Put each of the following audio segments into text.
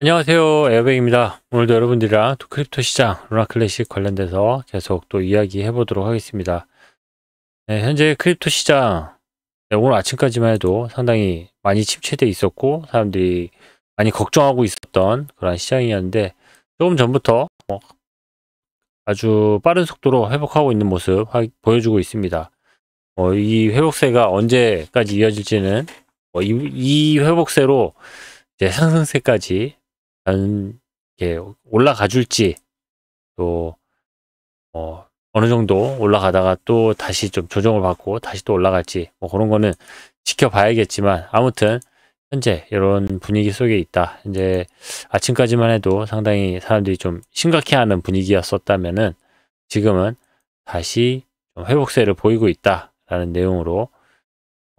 안녕하세요. 에어백입니다. 오늘도 여러분들이랑 또 크립토 시장, 루나 클래식 관련돼서 계속 또 이야기해 보도록 하겠습니다. 네, 현재 크립토 시장, 네, 오늘 아침까지만 해도 상당히 많이 침체돼 있었고, 사람들이 많이 걱정하고 있었던 그런 시장이었는데, 조금 전부터 아주 빠른 속도로 회복하고 있는 모습 보여주고 있습니다. 이 회복세가 언제까지 이어질지는, 이 회복세로 이제 상승세까지 이렇게 올라가 줄지, 또 어느 정도 올라가다가 또 다시 좀 조정을 받고 다시 또 올라갈지, 그런 거는 지켜봐야겠지만, 아무튼 현재 이런 분위기 속에 있다. 이제 아침까지만 해도 상당히 사람들이 좀 심각해하는 분위기였었다면은 지금은 다시 좀 회복세를 보이고 있다라는 내용으로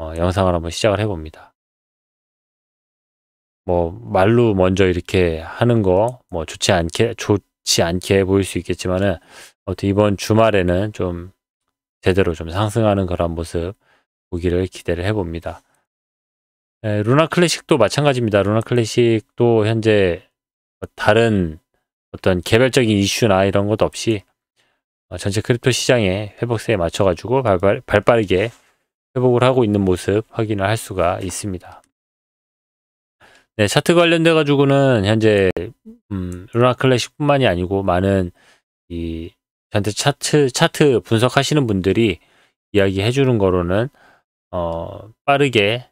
영상을 한번 시작을 해봅니다. 말로 먼저 이렇게 하는 거, 좋지 않게 보일 수 있겠지만은, 아무튼 이번 주말에는 좀 제대로 좀 상승하는 그런 모습 보기를 기대를 해봅니다. 루나 클래식도 마찬가지입니다. 루나 클래식도 현재 다른 어떤 개별적인 이슈나 이런 것 없이 전체 크립토 시장의 회복세에 맞춰가지고 발빠르게 회복을 하고 있는 모습 확인을 할 수가 있습니다. 네, 차트 관련돼 가지고는 현재 루나 클래식뿐만이 아니고 많은 이 전체 차트 분석하시는 분들이 이야기해 주는 거로는 빠르게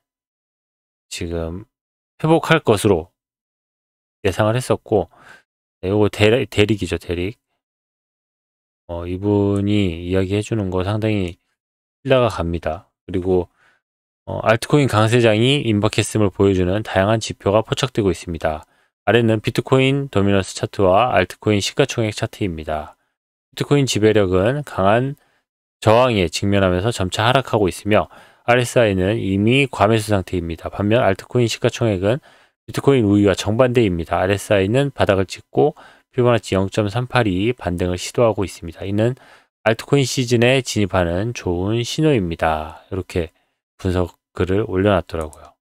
지금 회복할 것으로 예상을 했었고, 네, 요거 대릭이죠, 대릭. 이분이 이야기해 주는 거 상당히 신뢰가 갑니다. 그리고 알트코인 강세장이 임박했음을 보여주는 다양한 지표가 포착되고 있습니다. 아래는 비트코인 도미넌스 차트와 알트코인 시가총액 차트입니다. 비트코인 지배력은 강한 저항에 직면하면서 점차 하락하고 있으며 RSI는 이미 과매수 상태입니다. 반면 알트코인 시가총액은 비트코인 우위와 정반대입니다. RSI는 바닥을 찍고 피보나치 0.382 반등을 시도하고 있습니다. 이는 알트코인 시즌에 진입하는 좋은 신호입니다. 이렇게 분석 글을 올려놨더라고요.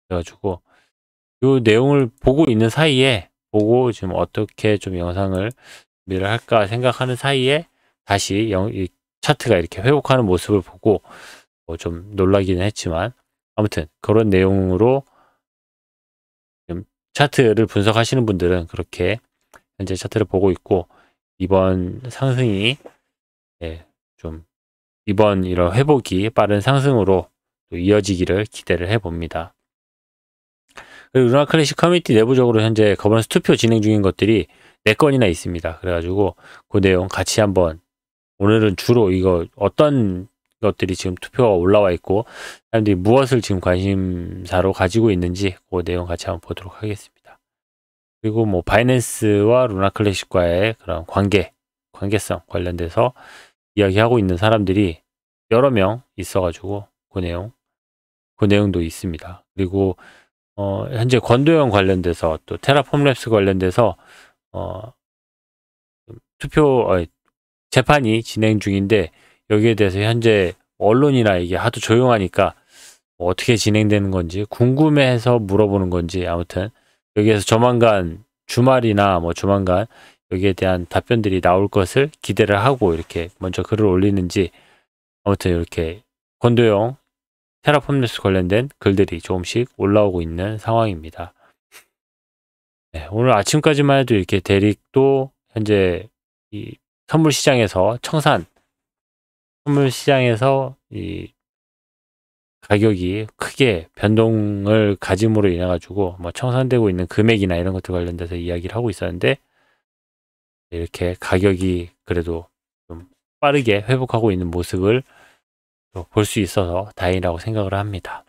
그래가지고 이 내용을 보고 있는 사이에, 보고 지금 어떻게 좀 영상을 준비를 할까 생각하는 사이에 다시 이 차트가 이렇게 회복하는 모습을 보고 좀 놀라기는 했지만, 아무튼 그런 내용으로 차트를 분석하시는 분들은 그렇게 현재 차트를 보고 있고, 이번 상승이 좀 이번 이런 회복이 빠른 상승으로 또 이어지기를 기대를 해봅니다. 그리고 루나 클래식 커뮤니티 내부적으로 현재 거버넌스 투표 진행 중인 것들이 4건이나 있습니다. 그래가지고 그 내용 같이 한번, 오늘은 주로 이거 어떤 것들이 지금 투표가 올라와 있고 사람들이 무엇을 지금 관심사로 가지고 있는지 그 내용 같이 한번 보도록 하겠습니다. 그리고 바이낸스와 루나 클래식과의 그런 관계성 관련돼서 이야기하고 있는 사람들이 여러 명 있어가지고 그 내용도 있습니다. 그리고 현재 권도형 관련돼서 또 테라폼랩스 관련돼서 재판이 진행 중인데, 여기에 대해서 현재 언론이나 이게 하도 조용하니까 어떻게 진행되는 건지 궁금해해서 물어보는 건지, 아무튼 여기에서 조만간 주말이나 조만간 여기에 대한 답변들이 나올 것을 기대를 하고 이렇게 먼저 글을 올리는지, 아무튼 이렇게 권도형 테라폼랩스 관련된 글들이 조금씩 올라오고 있는 상황입니다. 네, 오늘 아침까지만 해도 이렇게 대릭도 현재 이 선물 시장에서 이 가격이 크게 변동을 가짐으로 인해 가지고 청산되고 있는 금액이나 이런 것들 관련돼서 이야기를 하고 있었는데, 이렇게 가격이 그래도 좀 빠르게 회복하고 있는 모습을 볼 수 있어서 다행이라고 생각을 합니다.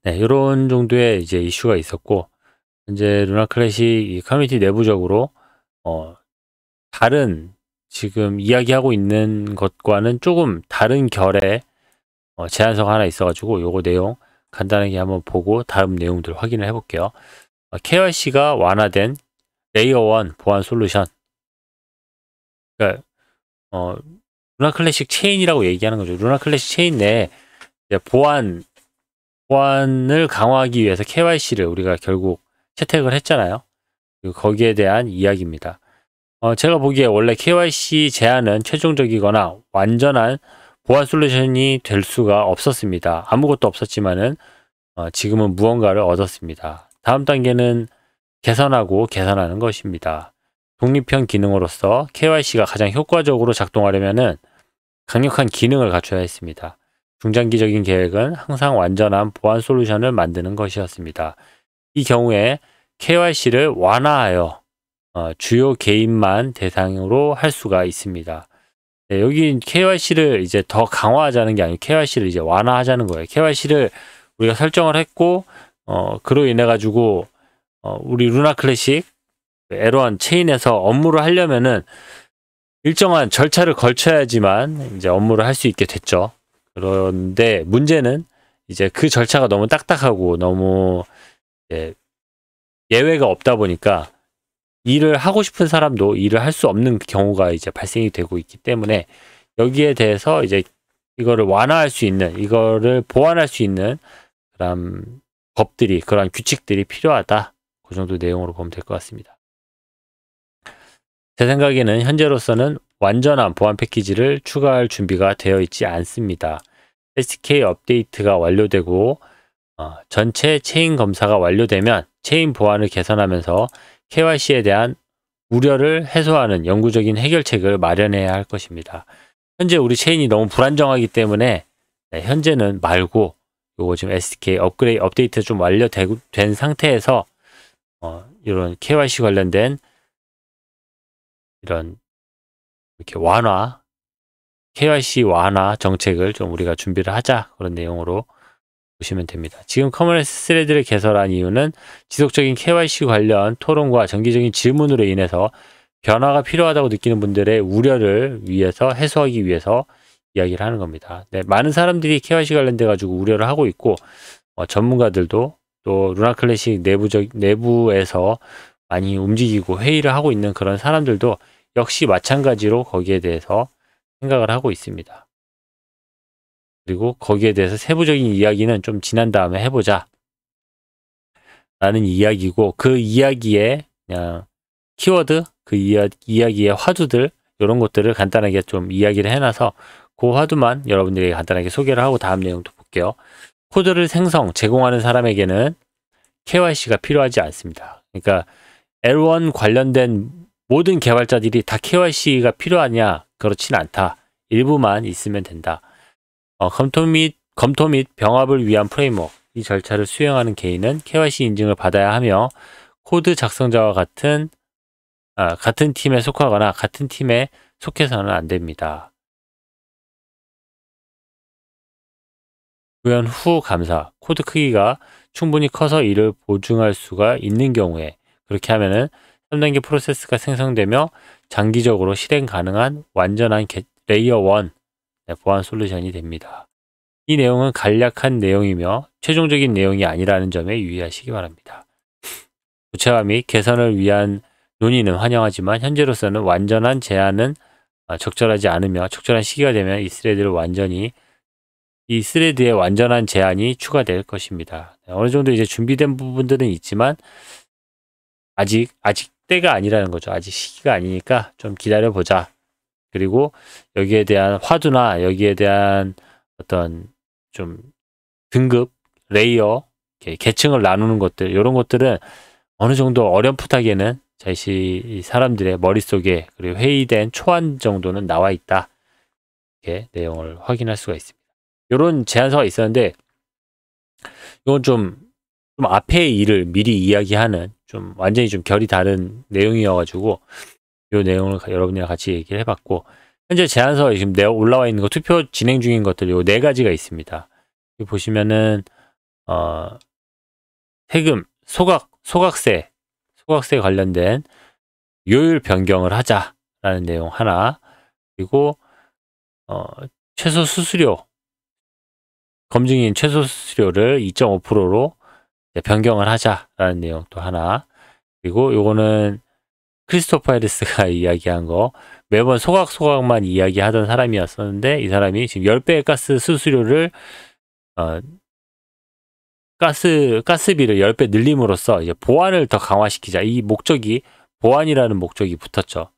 네, 이런 정도의 이제 이슈가 있었고, 현재 루나 클래식 이 커뮤니티 내부적으로 다른 지금 이야기하고 있는 것과는 조금 다른 결의 제안서가 하나 있어가지고 요거 내용 간단하게 한번 보고 다음 내용들 확인을 해볼게요. KYC가 완화된 레이어 1 보안 솔루션. 그러니까 루나 클래식 체인이라고 얘기하는 거죠. 루나 클래식 체인 내에 보안 보안을 강화하기 위해서 KYC를 우리가 결국 채택을 했잖아요. 그리고 거기에 대한 이야기입니다. 제가 보기에 원래 KYC 제한은 최종적이거나 완전한 보안 솔루션이 될 수가 없었습니다. 아무것도 없었지만은 지금은 무언가를 얻었습니다. 다음 단계는 개선하고 개선하는 것입니다. 독립형 기능으로서 KYC가 가장 효과적으로 작동하려면은 강력한 기능을 갖춰야 했습니다. 중장기적인 계획은 항상 완전한 보안 솔루션을 만드는 것이었습니다. 이 경우에 KYC를 완화하여 주요 개인만 대상으로 할 수가 있습니다. 네, 여기 KYC를 이제 더 강화하자는 게 아니고 KYC를 이제 완화하자는 거예요. KYC를 우리가 설정을 했고 그로 인해 가지고 우리 루나 클래식 L1 체인에서 업무를 하려면은 일정한 절차를 걸쳐야지만 이제 업무를 할 수 있게 됐죠. 그런데 문제는 이제 그 절차가 너무 딱딱하고 너무 예외가 없다 보니까 일을 하고 싶은 사람도 일을 할 수 없는 경우가 이제 발생이 되고 있기 때문에 여기에 대해서 이제 이거를 완화할 수 있는, 이거를 보완할 수 있는 그런 법들이, 그런 규칙들이 필요하다. 그 정도 내용으로 보면 될 것 같습니다. 제 생각에는 현재로서는 완전한 보안 패키지를 추가할 준비가 되어 있지 않습니다. SDK 업데이트가 완료되고 전체 체인 검사가 완료되면 체인 보안을 개선하면서 KYC에 대한 우려를 해소하는 영구적인 해결책을 마련해야 할 것입니다. 현재 우리 체인이 너무 불안정하기 때문에 현재는 말고 요거 지금 SDK 업데이트 좀 완료된 상태에서 이런 KYC 관련된 이런 이렇게 KYC 완화 정책을 좀 우리가 준비를 하자, 그런 내용으로 보시면 됩니다. 지금 커머넌스 스레드를 개설한 이유는 지속적인 KYC 관련 토론과 정기적인 질문으로 인해서 변화가 필요하다고 느끼는 분들의 우려를 해소하기 위해서 이야기를 하는 겁니다. 네, 많은 사람들이 KYC 관련돼 가지고 우려를 하고 있고 전문가들도 또 루나 클래식 내부에서 많이 움직이고 회의를 하고 있는 그런 사람들도 역시 마찬가지로 거기에 대해서 생각을 하고 있습니다. 그리고 거기에 대해서 세부적인 이야기는 좀 지난 다음에 해보자 라는 이야기고, 그 이야기의 그냥 키워드, 그 이야기의 화두들, 이런 것들을 간단하게 좀 이야기를 해놔서 그 화두만 여러분들이 간단하게 소개를 하고 다음 내용도 볼게요. 코드를 제공하는 사람에게는 KYC가 필요하지 않습니다. 그러니까 L1 관련된 모든 개발자들이 다 KYC가 필요하냐? 그렇진 않다. 일부만 있으면 된다. 검토 및 병합을 위한 프레임워크, 이 절차를 수행하는 개인은 KYC 인증을 받아야 하며 코드 작성자와 같은 팀에 속하거나 같은 팀에 속해서는 안 됩니다. 구현 후 감사, 코드 크기가 충분히 커서 이를 보증할 수가 있는 경우에, 그렇게 하면은 3단계 프로세스가 생성되며 장기적으로 실행 가능한 완전한 레이어 1 보안 솔루션이 됩니다. 이 내용은 간략한 내용이며 최종적인 내용이 아니라는 점에 유의하시기 바랍니다. 구체화 및 개선을 위한 논의는 환영하지만 현재로서는 완전한 제한은 적절하지 않으며 적절한 시기가 되면 이 스레드의 완전한 제한이 추가될 것입니다. 어느 정도 이제 준비된 부분들은 있지만 아직 때가 아니라는 거죠. 아직 시기가 아니니까 좀 기다려보자. 그리고 여기에 대한 화두나 여기에 대한 어떤 좀 등급, 레이어, 계층을 나누는 것들, 이런 것들은 어느 정도 어렴풋하게는 이 사람들의 머릿속에, 그리고 회의된 초안 정도는 나와 있다. 이렇게 내용을 확인할 수가 있습니다. 이런 제안서가 있었는데 이건 좀 앞의 일을 미리 이야기하는 좀 완전히 좀 결이 다른 내용이어가지고 이 내용을 여러분이랑 같이 얘기를 해봤고, 현재 제안서에 지금 올라와 있는 거, 투표 진행 중인 것들 요 4가지가 있습니다. 여기 보시면은 세금, 소각세 관련된 요율 변경을 하자라는 내용 하나, 그리고 최소 수수료, 검증인 최소 수수료를 2.5%로 변경을 하자라는 내용 또 하나, 그리고 요거는 크리스토퍼 해리스가 이야기한 거, 매번 소각만 이야기하던 사람이었었는데 이 사람이 지금 10배의 가스 수수료를 가스비를 10배 늘림으로써 이제 보안을 더 강화시키자. 이 목적이, 보안이라는 목적이 붙었죠.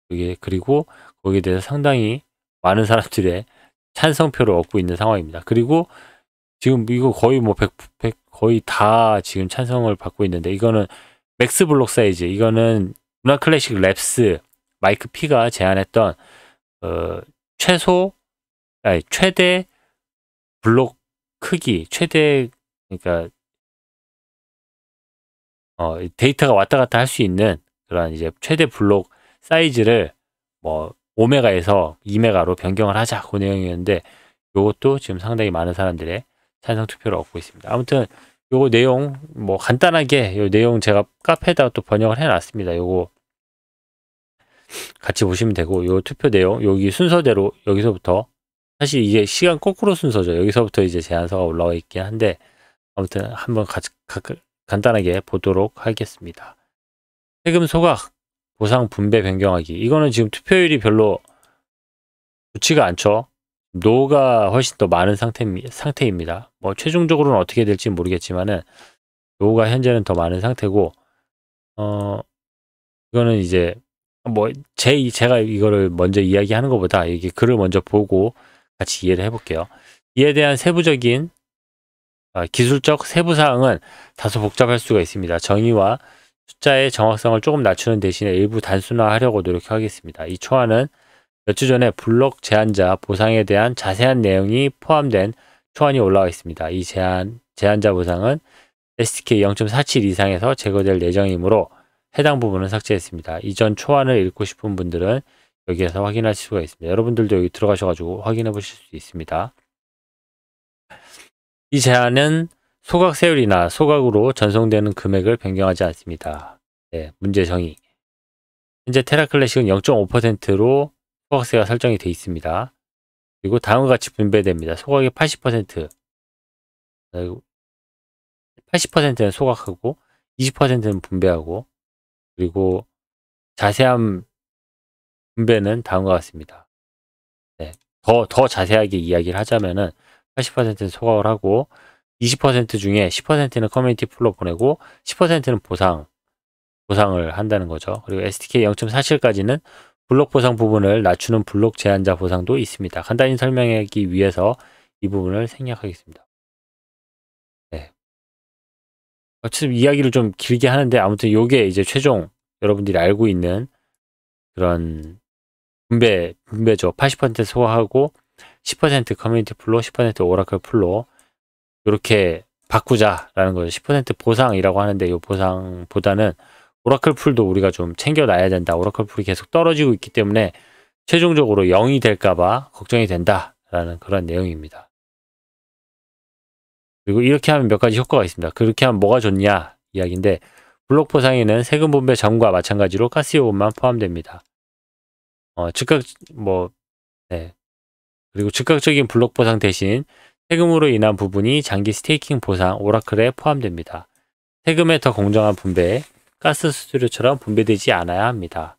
이게, 그리고 거기에 대해서 상당히 많은 사람들의 찬성표를 얻고 있는 상황입니다. 그리고 지금 이거 거의 뭐 100 거의 다 지금 찬성을 받고 있는데, 이거는 맥스 블록 사이즈, 이거는 루나 클래식 랩스 마이크 P가 제안했던 최대 블록 크기, 그러니까 데이터가 왔다 갔다 할 수 있는 그런 이제 최대 블록 사이즈를 뭐 5메가에서 2메가로 변경을 하자, 그 내용이었는데, 요것도 지금 상당히 많은 사람들의 찬성 투표를 얻고 있습니다. 아무튼 요거 내용 뭐 간단하게, 요 내용 제가 카페에다가 또 번역을 해놨습니다. 요거 같이 보시면 되고, 요 투표 내용 여기 순서대로, 여기서부터 사실 이게 시간 거꾸로 순서죠. 여기서부터 이제 제안서가 올라와 있긴 한데, 아무튼 한번 간단하게 보도록 하겠습니다. 세금 소각, 보상 분배 변경하기. 이거는 지금 투표율이 별로 좋지가 않죠. 노가 훨씬 더 많은 상태입니다. 뭐 최종적으로는 어떻게 될지 모르겠지만은 노가 현재는 더 많은 상태고, 이거는 이제 뭐 제가 이거를 먼저 이야기하는 것보다 이게 글을 먼저 보고 같이 이해를 해볼게요. 이에 대한 세부적인 기술적 세부 사항은 다소 복잡할 수가 있습니다. 정의와 숫자의 정확성을 조금 낮추는 대신에 일부 단순화하려고 노력하겠습니다. 이 초안은 몇 주 전에 블록 제한자 보상에 대한 자세한 내용이 포함된 초안이 올라와 있습니다. 이 제한자 보상은 STK 0.47 이상에서 제거될 예정이므로 해당 부분은 삭제했습니다. 이전 초안을 읽고 싶은 분들은 여기에서 확인하실 수가 있습니다. 여러분들도 여기 들어가셔가지고 확인해 보실 수 있습니다. 이 제한은 소각세율이나 소각으로 전송되는 금액을 변경하지 않습니다. 네, 문제 정의. 현재 테라클래식은 0.5%로 소각세가 설정이 되어 있습니다. 그리고 다음과 같이 분배됩니다. 소각의 80%, 80%는 소각하고 20%는 분배하고, 그리고 자세한 분배는 다음과 같습니다. 네, 더 자세하게 이야기를 하자면은 80%는 소각을 하고 20% 중에 10%는 커뮤니티 풀로 보내고 10%는 보상을 한다는 거죠. 그리고 STK 0.47까지는 블록 보상 부분을 낮추는 블록 제한자 보상도 있습니다. 간단히 설명하기 위해서 이 부분을 생략하겠습니다. 네. 어차피 이야기를 좀 길게 하는데, 아무튼 요게 이제 최종 여러분들이 알고 있는 그런 분배죠. 80% 소화하고 10% 커뮤니티 풀로, 10% 오라클 풀로 이렇게 바꾸자라는 거죠. 10% 보상이라고 하는데, 이 보상보다는 오라클 풀도 우리가 좀 챙겨놔야 된다. 오라클 풀이 계속 떨어지고 있기 때문에 최종적으로 0이 될까봐 걱정이 된다라는 그런 내용입니다. 그리고 이렇게 하면 몇 가지 효과가 있습니다. 그렇게 하면 뭐가 좋냐 이야기인데, 블록 보상에는 세금 분배 전과 마찬가지로 가스요금만 포함됩니다. 그리고 즉각적인 블록 보상 대신 세금으로 인한 부분이 장기 스테이킹 보상 오라클에 포함됩니다. 세금의 더 공정한 분배에 가스 수수료처럼 분배되지 않아야 합니다.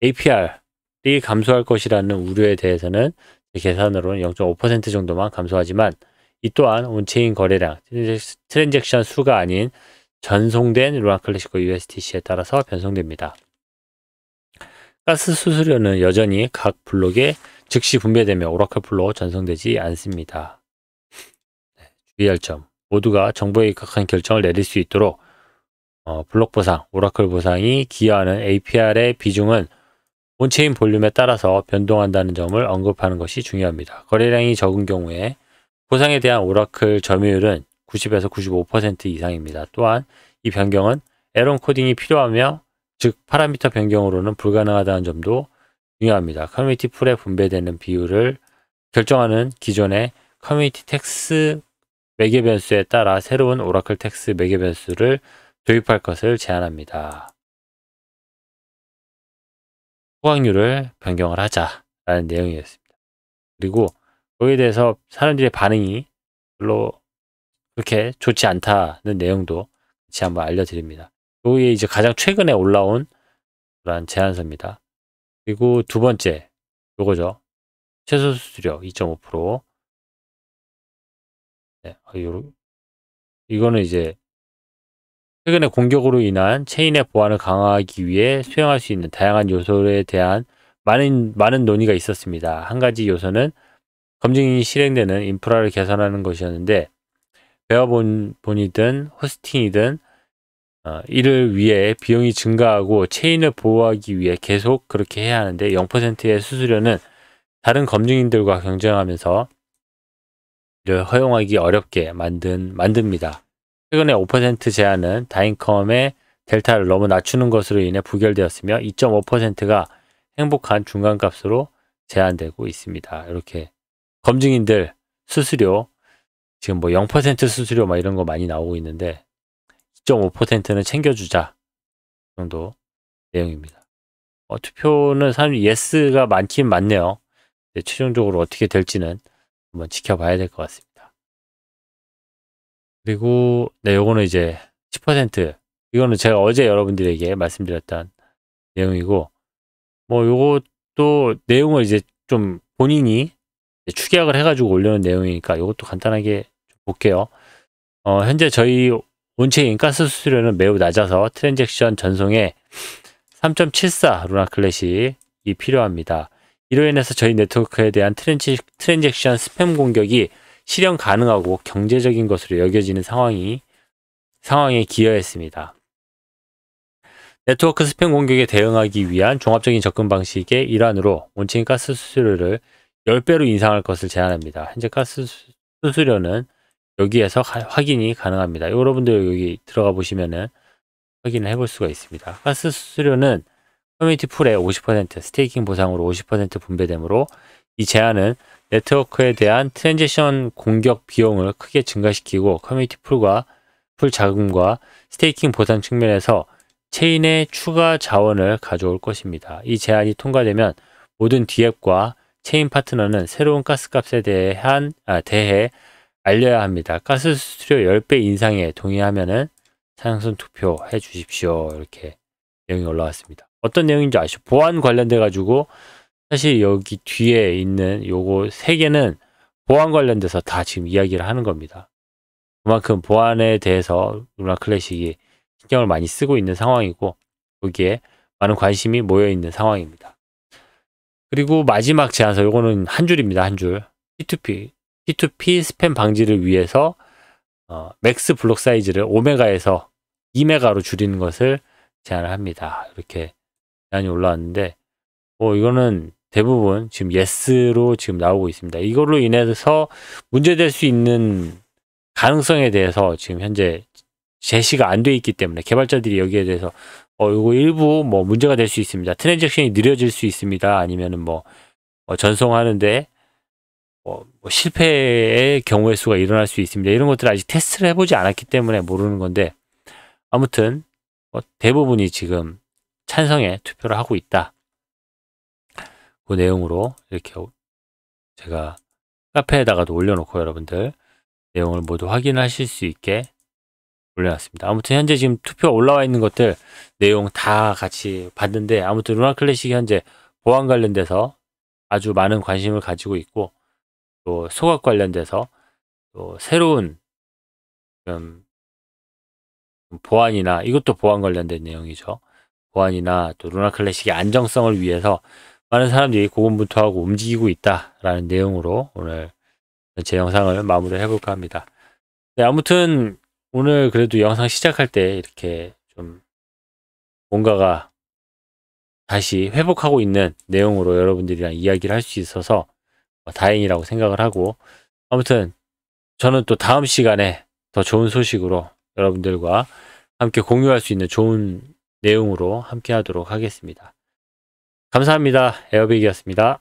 APR이 감소할 것이라는 우려에 대해서는 제 계산으로는 0.5% 정도만 감소하지만, 이 또한 온체인 거래량, 트랜잭션 수가 아닌 전송된 루나 클래식과 USDC에 따라서 변동됩니다. 가스 수수료는 여전히 각 블록에 즉시 분배되며 오라클 풀로 전송되지 않습니다. 주의할 점, 모두가 정보에 입각한 결정을 내릴 수 있도록 블록 보상, 오라클 보상이 기여하는 APR의 비중은 온체인 볼륨에 따라서 변동한다는 점을 언급하는 것이 중요합니다. 거래량이 적은 경우에 보상에 대한 오라클 점유율은 90에서 95% 이상입니다. 또한 이 변경은 에런 코딩이 필요하며, 즉 파라미터 변경으로는 불가능하다는 점도 중요합니다. 커뮤니티 풀에 분배되는 비율을 결정하는 기존의 커뮤니티 텍스 매개 변수에 따라 새로운 오라클 텍스 매개 변수를 도입할 것을 제안합니다. 소각률을 변경을 하자라는 내용이었습니다. 그리고 거기에 대해서 사람들의 반응이 별로 그렇게 좋지 않다는 내용도 같이 한번 알려드립니다. 여기에 이제 가장 최근에 올라온 그런 제안서입니다. 그리고 두 번째, 요거죠. 최소 수수료 2.5%. 네, 이거는 이제 최근의 공격으로 인한 체인의 보안을 강화하기 위해 수행할 수 있는 다양한 요소에 대한 많은 논의가 있었습니다. 한 가지 요소는 검증이 실행되는 인프라를 개선하는 것이었는데, 베어본이든 호스팅이든 이를 위해 비용이 증가하고 체인을 보호하기 위해 계속 그렇게 해야 하는데 0%의 수수료는 다른 검증인들과 경쟁하면서 이를 허용하기 어렵게 만듭니다. 최근에 5% 제한은 다인컴의 델타를 너무 낮추는 것으로 인해 부결되었으며 2.5%가 행복한 중간값으로 제한되고 있습니다. 이렇게 검증인들 수수료 지금 뭐 0% 수수료 막 이런 거 많이 나오고 있는데 2.5%는 챙겨주자 정도 내용입니다. 투표는 사람이 예스가 많긴 많네요. 최종적으로 어떻게 될지는 한번 지켜봐야 될 것 같습니다. 그리고 네, 요거는 이제 10%, 이거는 제가 어제 여러분들에게 말씀드렸던 내용이고, 뭐 요것도 내용을 이제 좀 본인이 축약을 해가지고 올려놓은 내용이니까 이것도 간단하게 볼게요. 현재 저희 온체인 가스 수수료는 매우 낮아서 트랜잭션 전송에 3.74 루나 클래식이 필요합니다. 이로 인해서 저희 네트워크에 대한 트랜잭션 스팸 공격이 실현 가능하고 경제적인 것으로 여겨지는 상황에 기여했습니다. 네트워크 스팸 공격에 대응하기 위한 종합적인 접근 방식의 일환으로 온체인 가스 수수료를 10배로 인상할 것을 제안합니다. 현재 가스 수수료는 여기에서 확인이 가능합니다. 여러분들 여기 들어가 보시면은 확인을 해볼 수가 있습니다. 가스 수수료는 커뮤니티 풀의 50%, 스테이킹 보상으로 50% 분배되므로 이 제한은 네트워크에 대한 트랜지션 공격 비용을 크게 증가시키고 커뮤니티 풀 자금과 스테이킹 보상 측면에서 체인의 추가 자원을 가져올 것입니다. 이 제한이 통과되면 모든 D앱과 체인 파트너는 새로운 가스값에 대해 알려야 합니다. 가스 수수료 10배 인상에 동의하면은 찬성 투표해 주십시오. 이렇게 내용이 올라왔습니다. 어떤 내용인지 아시죠? 보안 관련돼 가지고 사실 여기 뒤에 있는 요거 3개는 보안 관련돼서 다 지금 이야기를 하는 겁니다. 그만큼 보안에 대해서 루나 클래식이 신경을 많이 쓰고 있는 상황이고 여기에 많은 관심이 모여 있는 상황입니다. 그리고 마지막 제안서, 요거는 한 줄입니다. 한 줄. P2P 스팸 방지를 위해서 맥스 블록 사이즈를 5메가에서 2메가로 줄이는 것을 제안을 합니다. 이렇게 제안이 올라왔는데 이거는 대부분 지금 예스로 지금 나오고 있습니다. 이걸로 인해서 문제될 수 있는 가능성에 대해서 지금 현재 제시가 안 돼 있기 때문에 개발자들이 여기에 대해서 이거 일부 뭐 문제가 될 수 있습니다. 트랜잭션이 느려질 수 있습니다. 아니면은 전송하는데 실패의 경우의 수가 일어날 수 있습니다. 이런 것들을 아직 테스트를 해보지 않았기 때문에 모르는 건데, 아무튼 대부분이 지금 찬성에 투표를 하고 있다. 그 내용으로 이렇게 제가 카페에다가도 올려놓고 여러분들 내용을 모두 확인하실 수 있게 올려놨습니다. 아무튼 현재 지금 투표 올라와 있는 것들 내용 다 같이 봤는데, 아무튼 루나 클래식이 현재 보안 관련돼서 아주 많은 관심을 가지고 있고, 또 소각 관련돼서 또 새로운 보안이나, 이것도 보안 관련된 내용이죠. 보안이나 또 루나 클래식의 안정성을 위해서 많은 사람들이 고군분투하고 움직이고 있다라는 내용으로 오늘 제 영상을 마무리해 볼까 합니다. 네, 아무튼 오늘 그래도 영상 시작할 때 이렇게 좀 뭔가가 다시 회복하고 있는 내용으로 여러분들이랑 이야기를 할 수 있어서 다행이라고 생각을 하고, 아무튼 저는 또 다음 시간에 더 좋은 소식으로 여러분들과 함께 공유할 수 있는 좋은 내용으로 함께 하도록 하겠습니다. 감사합니다. 에어빅이었습니다.